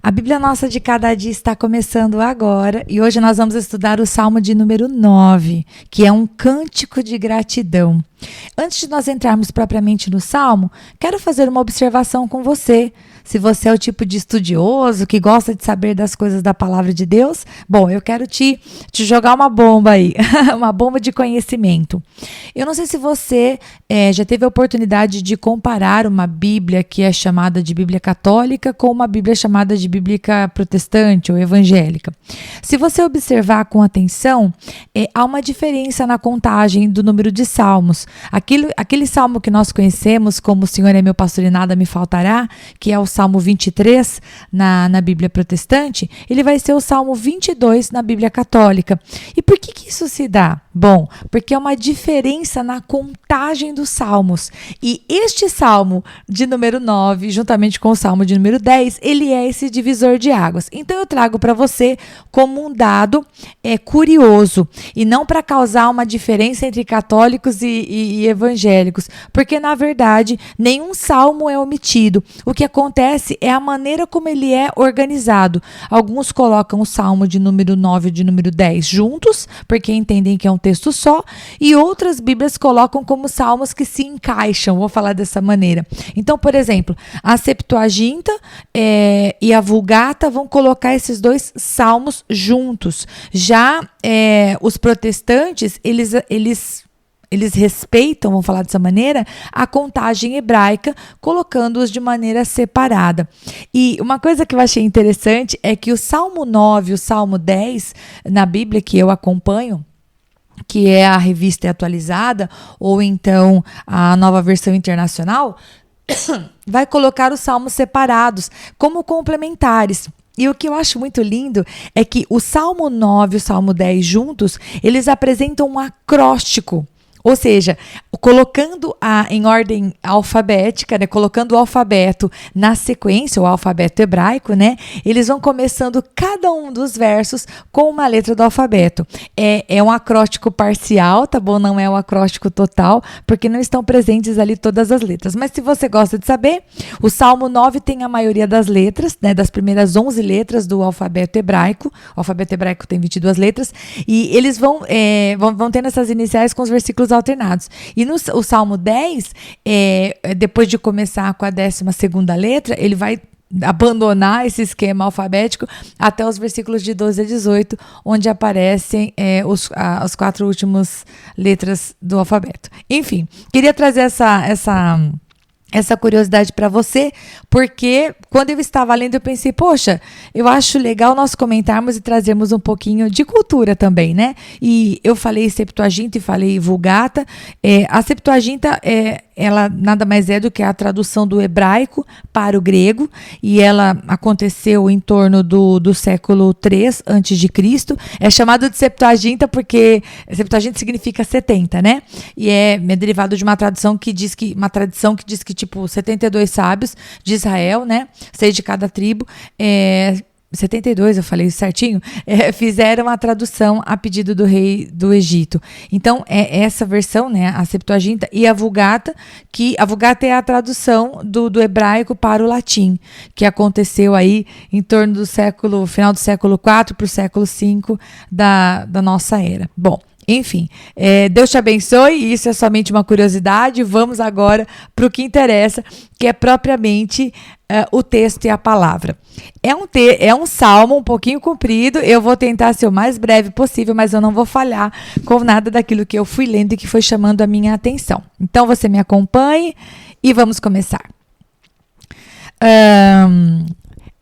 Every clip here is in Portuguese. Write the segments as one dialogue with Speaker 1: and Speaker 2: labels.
Speaker 1: A Bíblia Nossa de Cada Dia está começando agora e hoje nós vamos estudar o Salmo de número 9, que é um cântico de gratidão. Antes de nós entrarmos propriamente no Salmo, quero fazer uma observação com você. Se você é o tipo de estudioso que gosta de saber das coisas da palavra de Deus, bom, eu quero te jogar uma bomba aí, uma bomba de conhecimento. Eu não sei se você já teve a oportunidade de comparar uma Bíblia que é chamada de Bíblia Católica com uma Bíblia chamada de Bíblia Protestante ou Evangélica. Se você observar com atenção, há uma diferença na contagem do número de salmos. Aquele salmo que nós conhecemos como O Senhor é meu pastor e nada me faltará, que é o Salmo 23 na Bíblia Protestante, ele vai ser o Salmo 22 na Bíblia Católica. E por que isso se dá? Bom, porque é uma diferença na contagem dos salmos. E este Salmo de número 9, juntamente com o Salmo de número 10, ele é esse divisor de águas. Então eu trago para você como um dado curioso e não para causar uma diferença entre católicos e evangélicos, porque na verdade nenhum salmo é omitido. O que acontece é a maneira como ele é organizado. Alguns colocam o Salmo de número 9 e de número 10 juntos, porque entendem que é um texto só, e outras Bíblias colocam como salmos que se encaixam, vou falar dessa maneira. Então, por exemplo, a Septuaginta e a Vulgata vão colocar esses dois salmos juntos. Já os protestantes, eles respeitam, vamos falar dessa maneira, a contagem hebraica, colocando-os de maneira separada. E uma coisa que eu achei interessante é que o Salmo 9 e o Salmo 10, na Bíblia que eu acompanho, que é a Revista Atualizada, ou então a Nova Versão Internacional, vai colocar os salmos separados, como complementares. E o que eu acho muito lindo é que o Salmo 9 e o Salmo 10 juntos, eles apresentam um acróstico. Ou seja, colocando em ordem alfabética, né, colocando o alfabeto na sequência, o alfabeto hebraico, né, eles vão começando cada um dos versos com uma letra do alfabeto. É um acróstico parcial, tá bom? Não é um acróstico total, porque não estão presentes ali todas as letras. Mas se você gosta de saber, o Salmo 9 tem a maioria das letras, né, das primeiras 11 letras do alfabeto hebraico. O alfabeto hebraico tem 22 letras, e eles vão tendo essas iniciais com os versículos alternados. E o Salmo 10, depois de começar com a 12ª letra, ele vai abandonar esse esquema alfabético até os versículos de 12 a 18, onde aparecem as 4 últimas letras do alfabeto. Enfim, queria trazer essa curiosidade para você, porque quando eu estava lendo eu pensei, poxa, eu acho legal nós comentarmos e trazermos um pouquinho de cultura também, né? E eu falei Septuaginta e falei Vulgata. A Septuaginta ela nada mais é do que a tradução do hebraico para o grego, e ela aconteceu em torno do século 3 a.C. É chamado de Septuaginta porque Septuaginta significa 70, né? E é derivado de uma tradição que diz que tipo 72 sábios de Israel, né? 6 de cada tribo, 72, eu falei certinho, fizeram a tradução a pedido do rei do Egito. Então, essa versão, né, a Septuaginta e a Vulgata, que a Vulgata é a tradução do hebraico para o latim, que aconteceu aí em torno do final do século IV para o século V da nossa era. Bom, enfim, Deus te abençoe, isso é somente uma curiosidade. Vamos agora para o que interessa, que é propriamente o texto e a palavra. É um salmo um pouquinho comprido, eu vou tentar ser o mais breve possível, mas eu não vou falhar com nada daquilo que eu fui lendo e que foi chamando a minha atenção. Então você me acompanhe e vamos começar.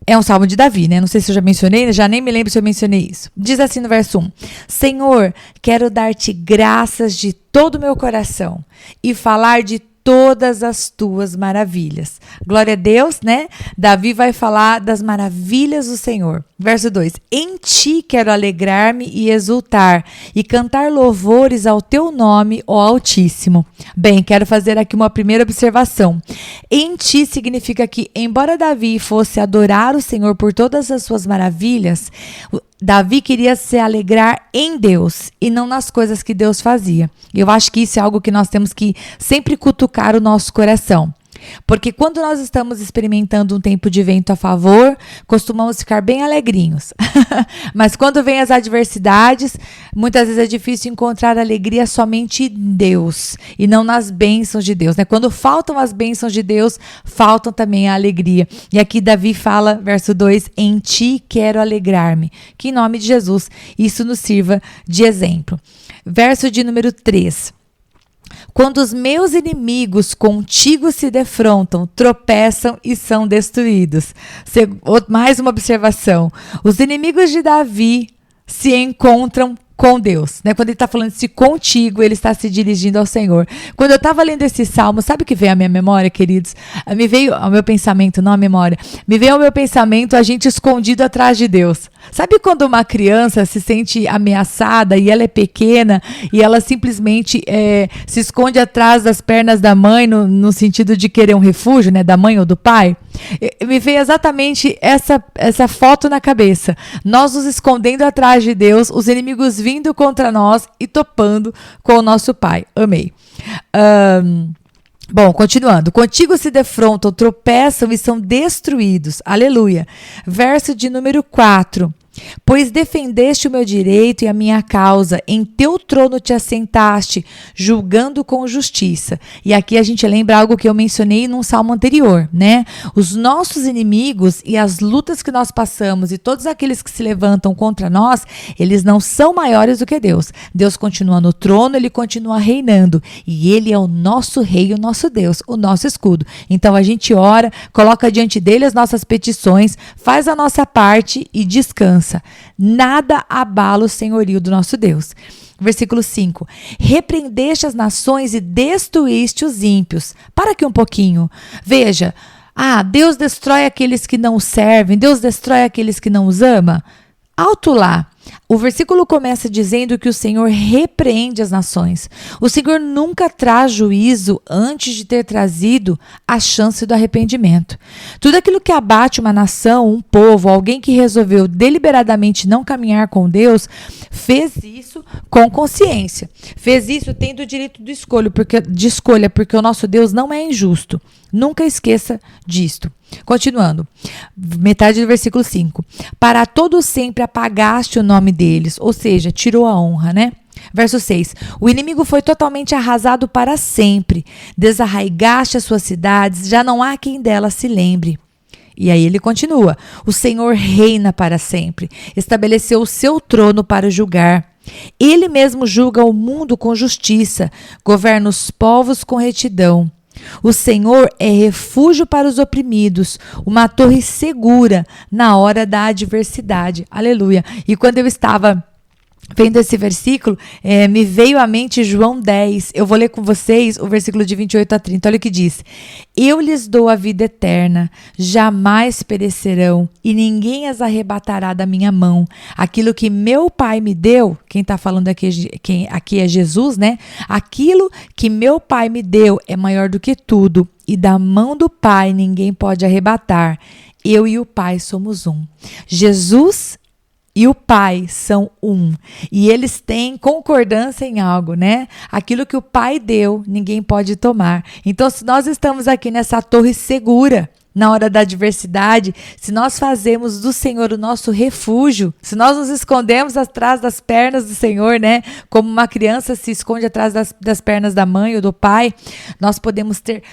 Speaker 1: É um salmo de Davi, né? Não sei se eu já mencionei, já nem me lembro se eu mencionei isso. Diz assim no verso 1: Senhor, quero dar-te graças de todo o meu coração e falar de todas as tuas maravilhas. Glória a Deus, né? Davi vai falar das maravilhas do Senhor. Verso 2: Em ti quero alegrar-me e exultar e cantar louvores ao teu nome, ó Altíssimo. Bem, quero fazer aqui uma primeira observação. Em ti significa que, embora Davi fosse adorar o Senhor por todas as suas maravilhas, Davi queria se alegrar em Deus e não nas coisas que Deus fazia. Eu acho que isso é algo que nós temos que sempre cutucar o nosso coração. Porque quando nós estamos experimentando um tempo de vento a favor, costumamos ficar bem alegrinhos. Mas quando vem as adversidades, muitas vezes é difícil encontrar alegria somente em Deus e não nas bênçãos de Deus, né? Quando faltam as bênçãos de Deus, faltam também a alegria. E aqui Davi fala, verso 2, em ti quero alegrar-me. Que em nome de Jesus isso nos sirva de exemplo. Verso de número 3. Quando os meus inimigos contigo se defrontam, tropeçam e são destruídos. Mais uma observação. Os inimigos de Davi se encontram com Deus, né? Quando ele está falando se contigo, ele está se dirigindo ao Senhor. Quando eu estava lendo esse salmo, sabe o que veio à minha memória, queridos? Me veio ao meu pensamento, não à memória. Me veio ao meu pensamento a gente escondido atrás de Deus. Sabe quando uma criança se sente ameaçada e ela é pequena e ela simplesmente se esconde atrás das pernas da mãe no sentido de querer um refúgio, né? Da mãe ou do pai? Me veio exatamente essa foto na cabeça. Nós nos escondendo atrás de Deus, os inimigos vindo contra nós e topando com o nosso Pai. Amei. Bom, continuando. Contigo se defrontam, tropeçam e são destruídos. Aleluia. Verso de número 4. Pois defendeste o meu direito e a minha causa, em teu trono te assentaste, julgando com justiça. E aqui a gente lembra algo que eu mencionei num salmo anterior, né? Os nossos inimigos e as lutas que nós passamos e todos aqueles que se levantam contra nós, eles não são maiores do que Deus. Deus continua no trono, ele continua reinando. E ele é o nosso rei, o nosso Deus, o nosso escudo. Então a gente ora, coloca diante dele as nossas petições, faz a nossa parte e descansa. Nada abala o senhorio do nosso Deus. Versículo 5. Repreendeste as nações e destruíste os ímpios. Para aqui um pouquinho. Veja. Deus destrói aqueles que não o servem. Deus destrói aqueles que não os ama. Alto lá. O versículo começa dizendo que o Senhor repreende as nações. O Senhor nunca traz juízo antes de ter trazido a chance do arrependimento. Tudo aquilo que abate uma nação, um povo, alguém que resolveu deliberadamente não caminhar com Deus, fez isso com consciência. Fez isso tendo o direito de escolha, porque o nosso Deus não é injusto. Nunca esqueça disto. Continuando, metade do versículo 5. Para todo sempre apagaste o nome deles, ou seja, tirou a honra, né? Verso 6. O inimigo foi totalmente arrasado para sempre. Desarraigaste as suas cidades, já não há quem delas se lembre. E aí ele continua. O Senhor reina para sempre. Estabeleceu o seu trono para julgar. Ele mesmo julga o mundo com justiça. Governa os povos com retidão. O Senhor é refúgio para os oprimidos, uma torre segura na hora da adversidade. Aleluia. E quando eu estava vendo esse versículo, me veio à mente João 10. Eu vou ler com vocês o versículo de 28 a 30. Olha o que diz. Eu lhes dou a vida eterna, jamais perecerão, e ninguém as arrebatará da minha mão. Aquilo que meu Pai me deu, quem está falando aqui é Jesus, né? Aquilo que meu Pai me deu é maior do que tudo, e da mão do Pai ninguém pode arrebatar. Eu e o Pai somos um. Jesus e o Pai são um. E eles têm concordância em algo, né? Aquilo que o Pai deu, ninguém pode tomar. Então, se nós estamos aqui nessa torre segura, na hora da adversidade, se nós fazemos do Senhor o nosso refúgio, se nós nos escondemos atrás das pernas do Senhor, né? Como uma criança se esconde atrás das pernas da mãe ou do pai, nós podemos ter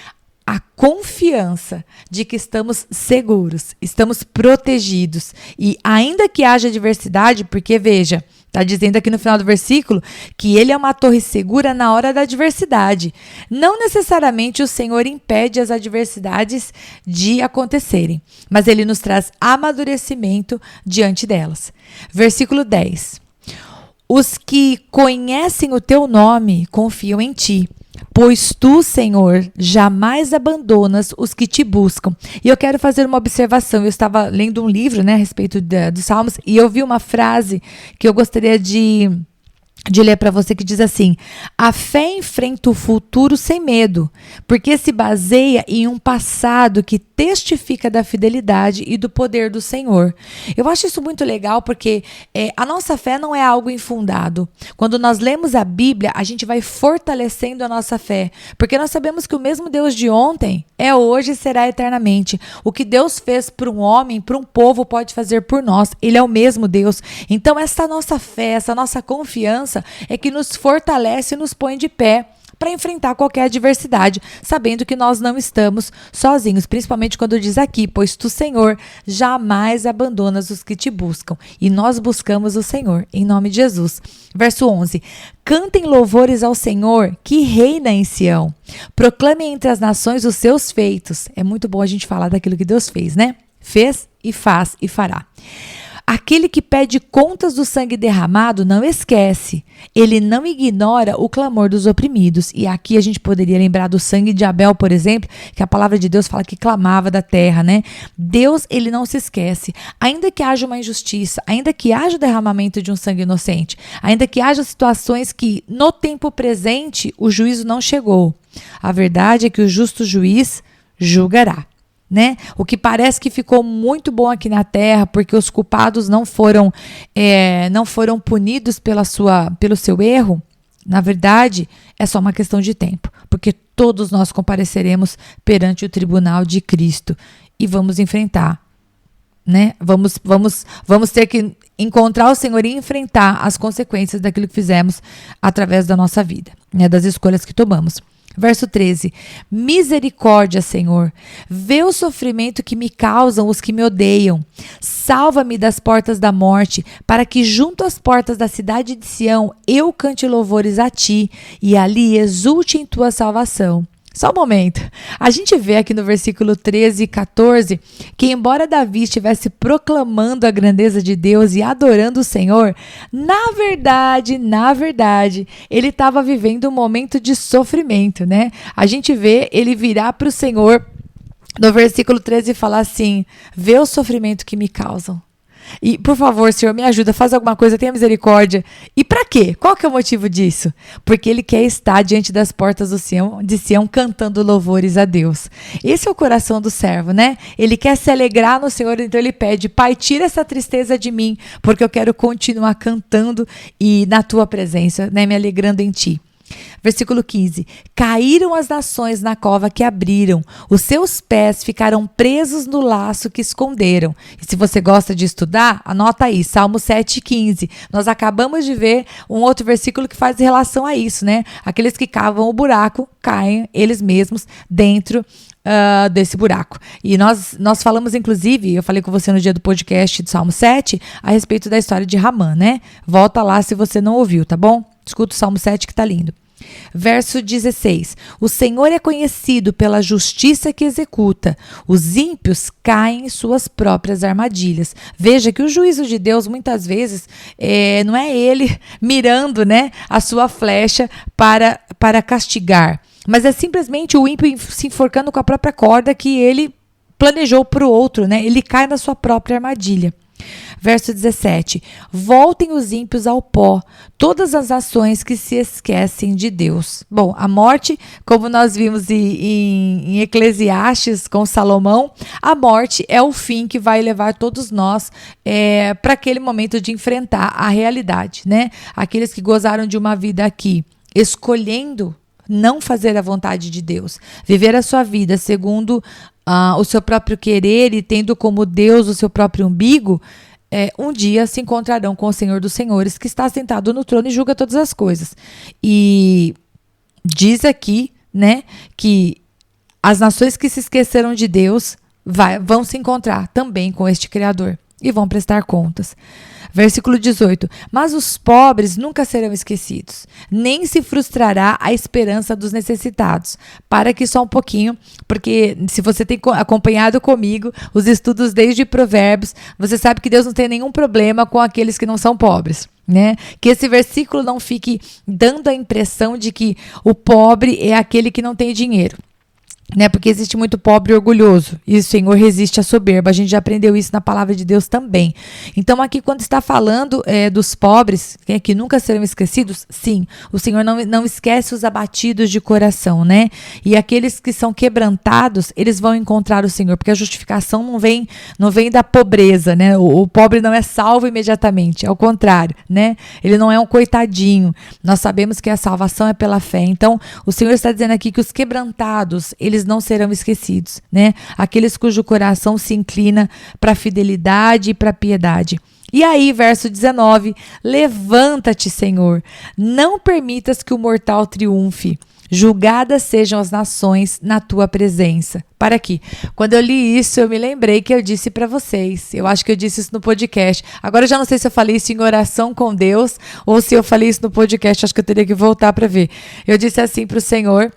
Speaker 1: a confiança de que estamos seguros, estamos protegidos. E ainda que haja adversidade, porque veja, está dizendo aqui no final do versículo que ele é uma torre segura na hora da adversidade. Não necessariamente o Senhor impede as adversidades de acontecerem, mas ele nos traz amadurecimento diante delas. Versículo 10. Os que conhecem o teu nome confiam em ti. Pois tu, Senhor, jamais abandonas os que te buscam. E eu quero fazer uma observação. Eu estava lendo um livro, né, a respeito dos Salmos, e eu vi uma frase que eu gostaria de de ler para você, que diz assim: a fé enfrenta o futuro sem medo, porque se baseia em um passado que testifica da fidelidade e do poder do Senhor. Eu acho isso muito legal, porque a nossa fé não é algo infundado. Quando nós lemos a Bíblia, a gente vai fortalecendo a nossa fé, porque nós sabemos que o mesmo Deus de ontem é hoje e será eternamente. O que Deus fez para um homem, para um povo, pode fazer por nós. Ele é o mesmo Deus. Então essa nossa fé, essa nossa confiança é que nos fortalece e nos põe de pé para enfrentar qualquer adversidade, sabendo que nós não estamos sozinhos, principalmente quando diz aqui: pois tu, Senhor, jamais abandonas os que te buscam, e nós buscamos o Senhor, em nome de Jesus. Verso 11: cantem louvores ao Senhor, que reina em Sião, proclamem entre as nações os seus feitos. É muito bom a gente falar daquilo que Deus fez, né? Fez e faz e fará. Aquele que pede contas do sangue derramado não esquece. Ele não ignora o clamor dos oprimidos. E aqui a gente poderia lembrar do sangue de Abel, por exemplo, que a palavra de Deus fala que clamava da terra, né? Deus, ele não se esquece. Ainda que haja uma injustiça, ainda que haja o derramamento de um sangue inocente, ainda que haja situações que no tempo presente o juízo não chegou, a verdade é que o justo juiz julgará. Né? O que parece que ficou muito bom aqui na terra, porque os culpados não foram punidos pelo seu erro, na verdade, é só uma questão de tempo, porque todos nós compareceremos perante o tribunal de Cristo e vamos enfrentar, né? Vamos ter que encontrar o Senhor e enfrentar as consequências daquilo que fizemos através da nossa vida, né? Das escolhas que tomamos. Verso 13, misericórdia, Senhor, vê o sofrimento que me causam os que me odeiam. Salva-me das portas da morte, para que junto às portas da cidade de Sião eu cante louvores a ti e ali exulte em tua salvação. Só um momento, a gente vê aqui no versículo 13 e 14 que embora Davi estivesse proclamando a grandeza de Deus e adorando o Senhor, na verdade, ele estava vivendo um momento de sofrimento, né? A gente vê ele virar para o Senhor no versículo 13 e falar assim: vê o sofrimento que me causam. E, por favor, Senhor, me ajuda, faz alguma coisa, tenha misericórdia. E para quê? Qual que é o motivo disso? Porque ele quer estar diante das portas de Sião cantando louvores a Deus. Esse é o coração do servo, né? Ele quer se alegrar no Senhor, então ele pede: Pai, tira essa tristeza de mim, porque eu quero continuar cantando e na tua presença, né, me alegrando em ti. Versículo 15, caíram as nações na cova que abriram, os seus pés ficaram presos no laço que esconderam. E se você gosta de estudar, anota aí, Salmo 7,15. Nós acabamos de ver um outro versículo que faz relação a isso, né? Aqueles que cavam o buraco, caem eles mesmos dentro desse buraco. E nós falamos, inclusive, eu falei com você no dia do podcast do Salmo 7, a respeito da história de Ramã, né? Volta lá se você não ouviu, tá bom? Escuta o Salmo 7 que tá lindo. Verso 16, o Senhor é conhecido pela justiça que executa, os ímpios caem em suas próprias armadilhas. Veja que o juízo de Deus muitas vezes não é ele mirando, né, a sua flecha para castigar, mas é simplesmente o ímpio se enforcando com a própria corda que ele planejou para o outro, né? Ele cai na sua própria armadilha. Verso 17, voltem os ímpios ao pó, todas as nações que se esquecem de Deus. Bom, a morte, como nós vimos em Eclesiastes com Salomão, a morte é o fim que vai levar todos nós para aquele momento de enfrentar a realidade, né? Aqueles que gozaram de uma vida aqui, escolhendo não fazer a vontade de Deus, viver a sua vida segundo o seu próprio querer e tendo como Deus o seu próprio umbigo, um dia se encontrarão com o Senhor dos Senhores, que está sentado no trono e julga todas as coisas. E diz aqui, né, que as nações que se esqueceram de Deus vão se encontrar também com este Criador e vão prestar contas. Versículo 18, mas os pobres nunca serão esquecidos, nem se frustrará a esperança dos necessitados. Para aqui só um pouquinho, porque se você tem acompanhado comigo os estudos desde Provérbios, você sabe que Deus não tem nenhum problema com aqueles que não são pobres, né? Que esse versículo não fique dando a impressão de que o pobre é aquele que não tem dinheiro. né? Porque existe muito pobre e orgulhoso, e o Senhor resiste à soberba. A gente já aprendeu isso na palavra de Deus também. Então aqui quando está falando dos pobres, que nunca serão esquecidos, sim, o Senhor não esquece os abatidos de coração, né? E aqueles que são quebrantados, eles vão encontrar o Senhor, porque a justificação não vem da pobreza, né? O pobre não é salvo imediatamente, ao contrário, né? Ele não é um coitadinho. Nós sabemos que a salvação é pela fé. Então o Senhor está dizendo aqui que os quebrantados, eles não serão esquecidos, né? Aqueles cujo coração se inclina para a fidelidade e para a piedade. E aí, verso 19, levanta-te, Senhor, não permitas que o mortal triunfe, julgadas sejam as nações na tua presença. Para aqui, quando eu li isso, eu me lembrei que eu disse para vocês, eu acho que eu disse isso no podcast, agora eu já não sei se eu falei isso em oração com Deus, ou se eu falei isso no podcast, acho que eu teria que voltar para ver. Eu disse assim para o Senhor,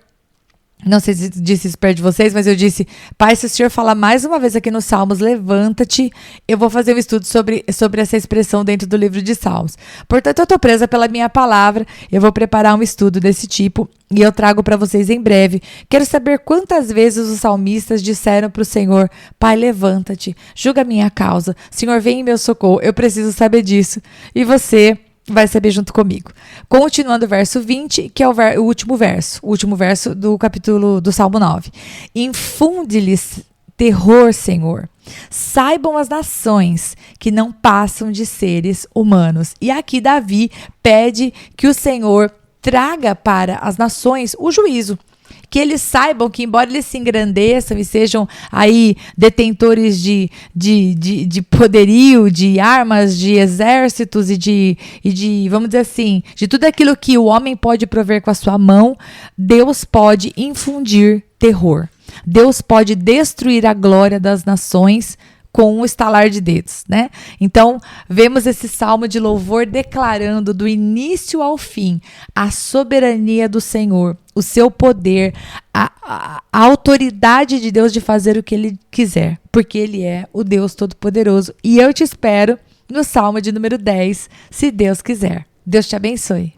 Speaker 1: não sei se disse isso perto de vocês, mas eu disse, Pai, se o Senhor falar mais uma vez aqui nos Salmos, levanta-te, eu vou fazer um estudo sobre essa expressão dentro do livro de Salmos. Portanto, eu estou presa pela minha palavra, eu vou preparar um estudo desse tipo e eu trago para vocês em breve. Quero saber quantas vezes os salmistas disseram para o Senhor, Pai, levanta-te, julga a minha causa, Senhor, vem em meu socorro, eu preciso saber disso. E você vai saber junto comigo. Continuando o verso 20, que é o último verso do capítulo do Salmo 9. Infunde-lhes terror, Senhor. Saibam as nações que não passam de seres humanos. E aqui Davi pede que o Senhor traga para as nações o juízo. Que eles saibam que, embora eles se engrandeçam e sejam aí detentores de poderio, de armas, de exércitos e de, vamos dizer assim, de tudo aquilo que o homem pode prover com a sua mão, Deus pode infundir terror. Deus pode destruir a glória das nações com um estalar de dedos, né? Então, vemos esse salmo de louvor declarando do início ao fim a soberania do Senhor, o seu poder, a autoridade de Deus de fazer o que Ele quiser, porque Ele é o Deus Todo-Poderoso. E eu te espero no salmo de número 10, se Deus quiser. Deus te abençoe.